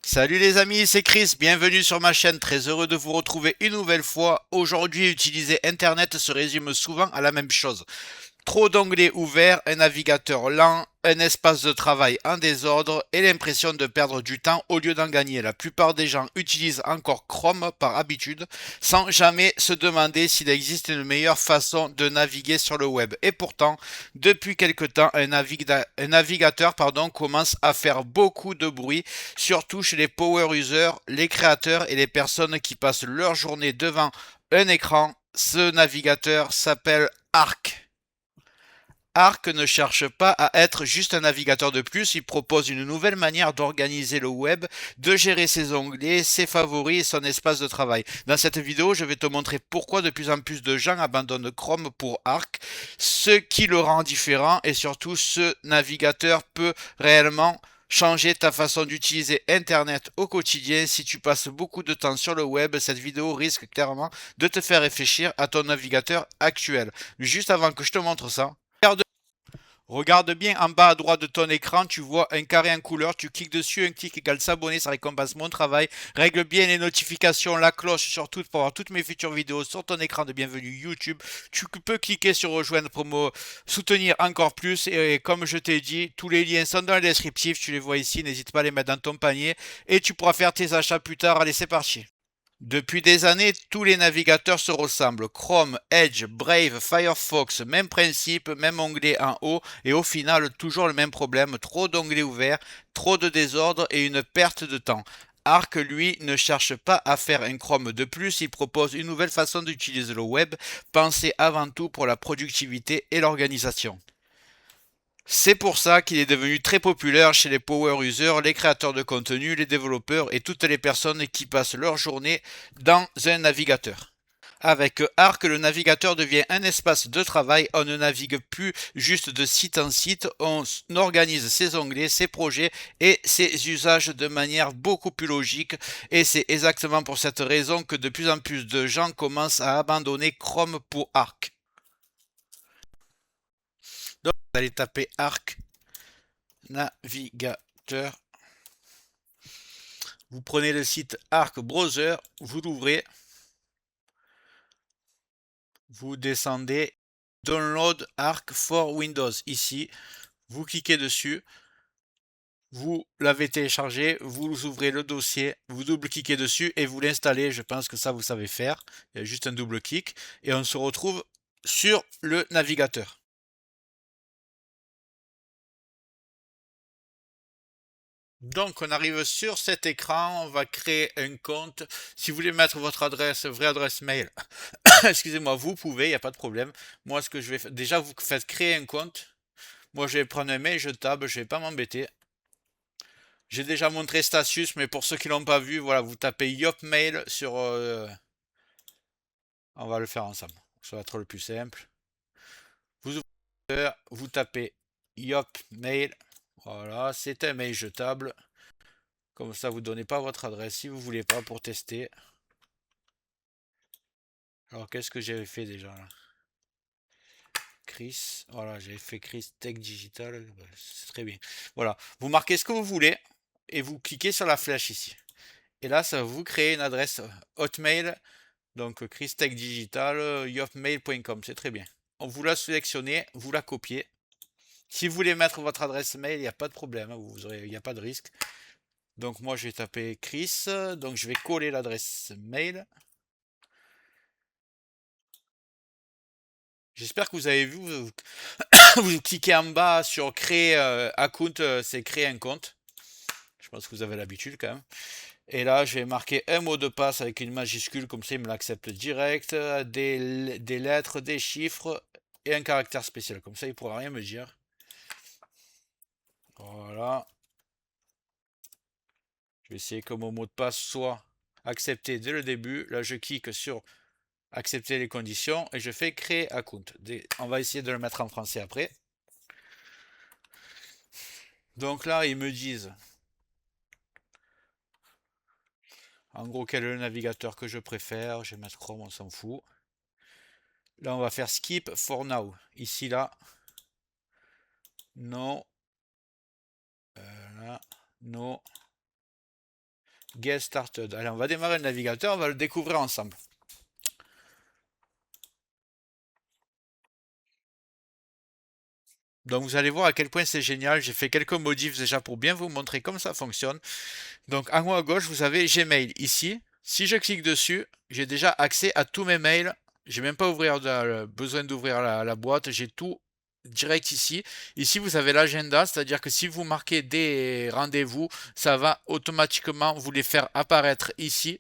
Salut les amis, c'est Chris, bienvenue sur ma chaîne, très heureux de vous retrouver une nouvelle fois. Aujourd'hui, utiliser Internet se résume souvent à la même chose. Trop d'onglets ouverts, un navigateur lent, un espace de travail en désordre et l'impression de perdre du temps au lieu d'en gagner. La plupart des gens utilisent encore Chrome par habitude, sans jamais se demander s'il existe une meilleure façon de naviguer sur le web. Et pourtant, depuis quelque temps, un navigateur commence à faire beaucoup de bruit, surtout chez les power users, les créateurs et les personnes qui passent leur journée devant un écran. Ce navigateur s'appelle Arc. Arc ne cherche pas à être juste un navigateur de plus, il propose une nouvelle manière d'organiser le web, de gérer ses onglets, ses favoris et son espace de travail. Dans cette vidéo, je vais te montrer pourquoi de plus en plus de gens abandonnent Chrome pour Arc, ce qui le rend différent et surtout ce navigateur peut réellement changer ta façon d'utiliser Internet au quotidien. Si tu passes beaucoup de temps sur le web, cette vidéo risque clairement de te faire réfléchir à ton navigateur actuel. Juste avant que je te montre ça, regarde bien en bas à droite de ton écran, tu vois un carré en couleur, tu cliques dessus, un clic égale s'abonner, ça récompense mon travail. Règle bien les notifications, la cloche surtout pour avoir toutes mes futures vidéos sur ton écran de bienvenue YouTube. Tu peux cliquer sur rejoindre pour me soutenir encore plus et comme je t'ai dit, tous les liens sont dans le descriptif, tu les vois ici, n'hésite pas à les mettre dans ton panier et tu pourras faire tes achats plus tard. Allez, c'est parti. Depuis des années, tous les navigateurs se ressemblent. Chrome, Edge, Brave, Firefox, même principe, même onglet en haut, et au final, toujours le même problème, trop d'onglets ouverts, trop de désordre et une perte de temps. Arc, lui, ne cherche pas à faire un Chrome de plus, il propose une nouvelle façon d'utiliser le web, pensée avant tout pour la productivité et l'organisation. C'est pour ça qu'il est devenu très populaire chez les power users, les créateurs de contenu, les développeurs et toutes les personnes qui passent leur journée dans un navigateur. Avec Arc, le navigateur devient un espace de travail. On ne navigue plus juste de site en site, on organise ses onglets, ses projets et ses usages de manière beaucoup plus logique. Et c'est exactement pour cette raison que de plus en plus de gens commencent à abandonner Chrome pour Arc. Donc, vous allez taper Arc navigateur. Vous prenez le site Arc Browser, vous l'ouvrez, vous descendez Download Arc for Windows ici, vous cliquez dessus, vous l'avez téléchargé, vous ouvrez le dossier, vous double-cliquez dessus et vous l'installez. Je pense que ça vous savez faire. Il y a juste un double clic et on se retrouve sur le navigateur. Donc, on arrive sur cet écran, on va créer un compte. Si vous voulez mettre votre adresse, vraie adresse mail, excusez-moi, vous pouvez, il n'y a pas de problème. Moi, ce que je vais faire, déjà, vous faites créer un compte. Moi, je vais prendre un mail jetable, je vais pas m'embêter. J'ai déjà montré cette astuce, mais pour ceux qui l'ont pas vu, voilà, vous tapez Yopmail sur. On va le faire ensemble. Ça va être le plus simple. Vous ouvrez, vous tapez Yopmail. Voilà, c'est un mail jetable. Comme ça, vous ne donnez pas votre adresse si vous voulez pas pour tester. Alors, qu'est-ce que j'avais fait déjà là? Chris, voilà, j'avais fait Chris Tech Digital, c'est très bien. Voilà, vous marquez ce que vous voulez et vous cliquez sur la flèche ici. Et là, ça va vous créer une adresse Hotmail, donc Chris Tech Digital, yopmail.com, c'est très bien. On vous la sélectionnez, vous la copiez. Si vous voulez mettre votre adresse mail, il n'y a pas de problème, hein, il n'y a pas de risque. Donc moi, je vais taper Chris, donc je vais coller l'adresse mail. J'espère que vous avez vu, vous cliquez en bas sur créer account, c'est créer un compte. Je pense que vous avez l'habitude quand même. Et là, je vais marquer un mot de passe avec une majuscule, comme ça il me l'accepte direct, des lettres, des chiffres et un caractère spécial. Comme ça, il ne pourra rien me dire. Voilà. Je vais essayer que mon mot de passe soit accepté dès le début. Là, je clique sur accepter les conditions et je fais créer account. On va essayer de le mettre en français après. Donc là, ils me disent en gros quel est le navigateur que je préfère. Je vais mettre Chrome, on s'en fout. Là, on va faire skip for now. Ici, là. Non. Là. Non. Get started. Allez, on va démarrer le navigateur, on va le découvrir ensemble. Donc vous allez voir à quel point c'est génial. J'ai fait quelques modifs déjà pour bien vous montrer comment ça fonctionne. Donc en haut à gauche, vous avez Gmail ici. Si je clique dessus, j'ai déjà accès à tous mes mails. J'ai même pas besoin d'ouvrir la boîte. J'ai tout direct ici. Ici, vous avez l'agenda, c'est-à-dire que si vous marquez des rendez-vous, ça va automatiquement vous les faire apparaître ici.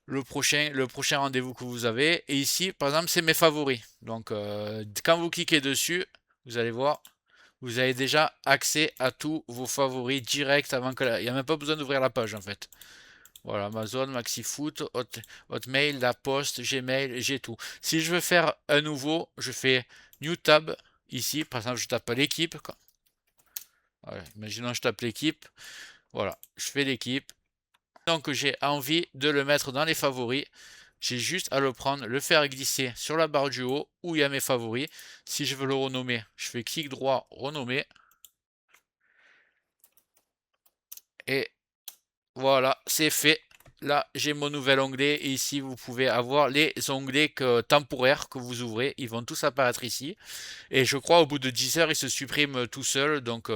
Le prochain rendez-vous que vous avez. Et ici, par exemple, c'est mes favoris. Donc, quand vous cliquez dessus, vous allez voir, vous avez déjà accès à tous vos favoris direct avant que il n'y a même pas besoin d'ouvrir la page en fait. Voilà, Amazon, MaxiFoot, Hotmail, La Poste, Gmail, j'ai tout. Si je veux faire un nouveau, je fais New Tab. Ici, par exemple, je tape l'équipe. Voilà, imaginons je tape l'équipe. Voilà, je fais l'équipe. Donc j'ai envie de le mettre dans les favoris. J'ai juste à le prendre, le faire glisser sur la barre du haut où il y a mes favoris. Si je veux le renommer, je fais clic droit, renommer. Et voilà, c'est fait. Là, j'ai mon nouvel onglet et ici, vous pouvez avoir les onglets temporaires que vous ouvrez. Ils vont tous apparaître ici. Et je crois au bout de 10 heures, ils se suppriment tout seuls. Donc,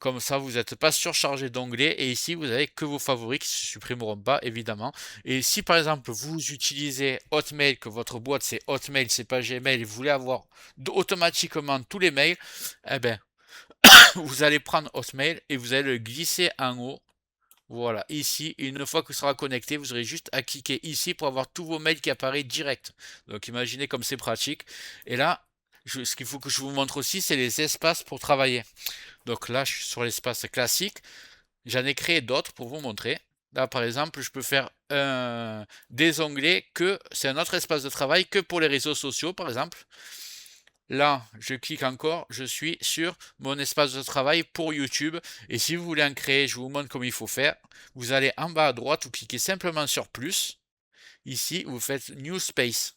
comme ça, vous n'êtes pas surchargé d'onglets. Et ici, vous avez que vos favoris qui se supprimeront pas, évidemment. Et si, par exemple, vous utilisez Hotmail, que votre boîte c'est Hotmail, c'est pas Gmail, et vous voulez avoir automatiquement tous les mails, eh ben, vous allez prendre Hotmail et vous allez le glisser en haut. Voilà, ici, une fois que ce sera connecté, vous aurez juste à cliquer ici pour avoir tous vos mails qui apparaissent direct. Donc imaginez comme c'est pratique. Et là, ce qu'il faut que je vous montre aussi, c'est les espaces pour travailler. Donc là, je suis sur l'espace classique. J'en ai créé d'autres pour vous montrer. Là, par exemple, je peux faire des onglets que c'est un autre espace de travail que pour les réseaux sociaux, par exemple. Là, je clique encore, je suis sur mon espace de travail pour YouTube. Et si vous voulez en créer, je vous montre comment il faut faire. Vous allez en bas à droite, vous cliquez simplement sur plus. Ici, vous faites New Space.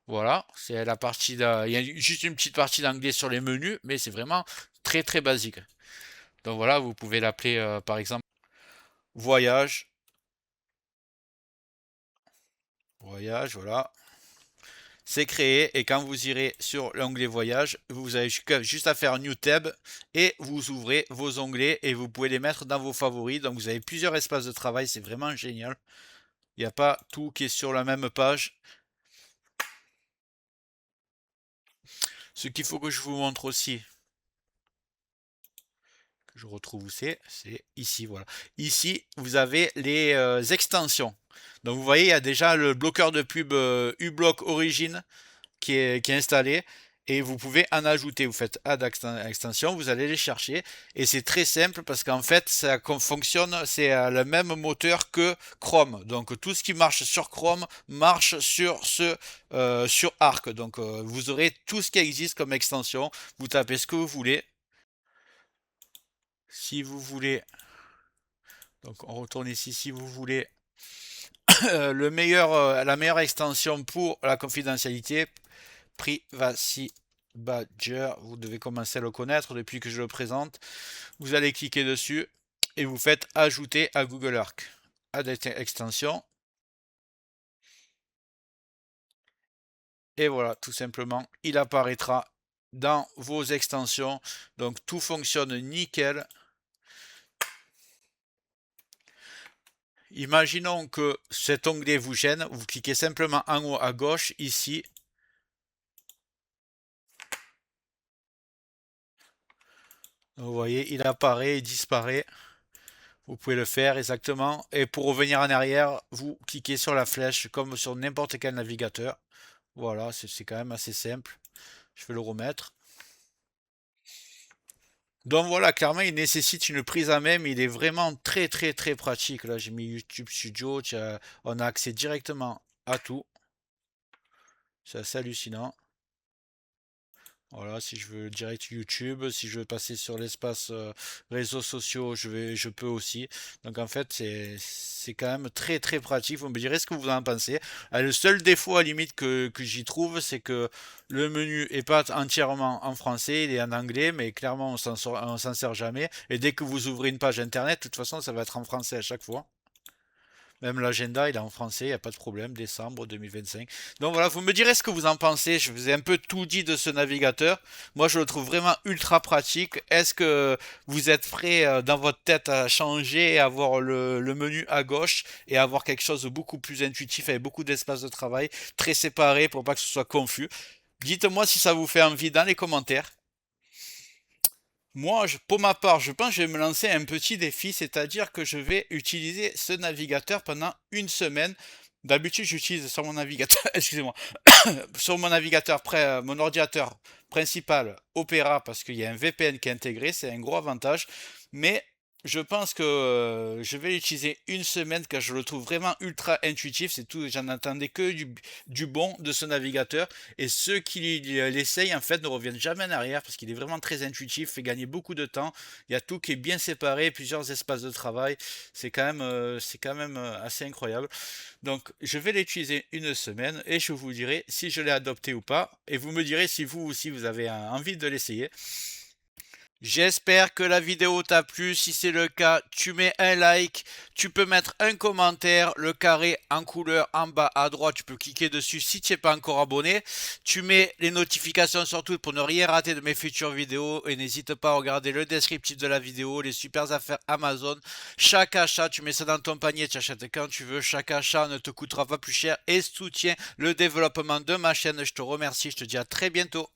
Voilà, c'est la partie il y a juste une petite partie d'anglais sur les menus, mais c'est vraiment très très basique. Donc voilà, vous pouvez l'appeler par exemple voyage. Voyage, voilà. C'est créé et quand vous irez sur l'onglet voyage, vous avez juste à faire New Tab et vous ouvrez vos onglets et vous pouvez les mettre dans vos favoris. Donc vous avez plusieurs espaces de travail, c'est vraiment génial. Il n'y a pas tout qui est sur la même page. Ce qu'il faut que je vous montre aussi, que je retrouve où c'est ici, voilà. Ici, vous avez les extensions. Donc vous voyez, il y a déjà le bloqueur de pub uBlock Origin qui est installé et vous pouvez en ajouter. Vous faites add extension, vous allez les chercher et c'est très simple parce qu'en fait ça fonctionne, c'est le même moteur que Chrome. Donc tout ce qui marche sur Chrome marche sur Arc. Donc vous aurez tout ce qui existe comme extension. Vous tapez ce que vous voulez. Si vous voulez, donc on retourne ici. Si vous voulez la meilleure extension pour la confidentialité, Privacy Badger, vous devez commencer à le connaître depuis que je le présente. Vous allez cliquer dessus et vous faites ajouter à Google Arc. Add extension. Et voilà, tout simplement, il apparaîtra dans vos extensions. Donc tout fonctionne nickel. Imaginons que cet onglet vous gêne, vous cliquez simplement en haut à gauche ici. Vous voyez, il apparaît et disparaît. Vous pouvez le faire exactement. Et pour revenir en arrière, vous cliquez sur la flèche comme sur n'importe quel navigateur. Voilà, c'est quand même assez simple. Je vais le remettre. Donc voilà, clairement, il nécessite une prise à main, mais il est vraiment très très très pratique. Là, j'ai mis YouTube Studio, on a accès directement à tout. C'est assez hallucinant. Voilà, si je veux direct YouTube, si je veux passer sur l'espace réseaux sociaux, je peux aussi. Donc en fait, c'est quand même très très pratique. Vous me direz ce que vous en pensez. Le seul défaut à limite que j'y trouve, c'est que le menu est pas entièrement en français, il est en anglais, mais clairement on s'en sert jamais. Et dès que vous ouvrez une page internet, de toute façon, ça va être en français à chaque fois. Même l'agenda, il est en français, il n'y a pas de problème, décembre 2025. Donc voilà, vous me direz ce que vous en pensez. Je vous ai un peu tout dit de ce navigateur. Moi, je le trouve vraiment ultra pratique. Est-ce que vous êtes prêt dans votre tête à changer, à avoir le menu à gauche et avoir quelque chose de beaucoup plus intuitif avec beaucoup d'espace de travail, très séparé pour pas que ce soit confus? Dites-moi si ça vous fait envie dans les commentaires. Moi, pour ma part, je pense que je vais me lancer un petit défi, c'est-à-dire que je vais utiliser ce navigateur pendant une semaine. D'habitude, j'utilise sur mon navigateur, excusez-moi, sur mon navigateur, mon ordinateur principal Opera, parce qu'il y a un VPN qui est intégré, c'est un gros avantage. Mais je pense que je vais l'utiliser une semaine car je le trouve vraiment ultra intuitif. C'est tout, j'en attendais que du bon de ce navigateur. Et ceux qui l'essayent en fait ne reviennent jamais en arrière parce qu'il est vraiment très intuitif, fait gagner beaucoup de temps. Il y a tout qui est bien séparé, plusieurs espaces de travail. C'est quand même assez incroyable. Donc, je vais l'utiliser une semaine et je vous dirai si je l'ai adopté ou pas. Et vous me direz si vous aussi vous avez envie de l'essayer. J'espère que la vidéo t'a plu. Si c'est le cas, tu mets un like, tu peux mettre un commentaire, le carré en couleur en bas à droite, tu peux cliquer dessus si tu n'es pas encore abonné. Tu mets les notifications surtout pour ne rien rater de mes futures vidéos et n'hésite pas à regarder le descriptif de la vidéo, les super affaires Amazon. Chaque achat, tu mets ça dans ton panier, tu achètes quand tu veux. Chaque achat ne te coûtera pas plus cher et soutient le développement de ma chaîne. Je te remercie, je te dis à très bientôt.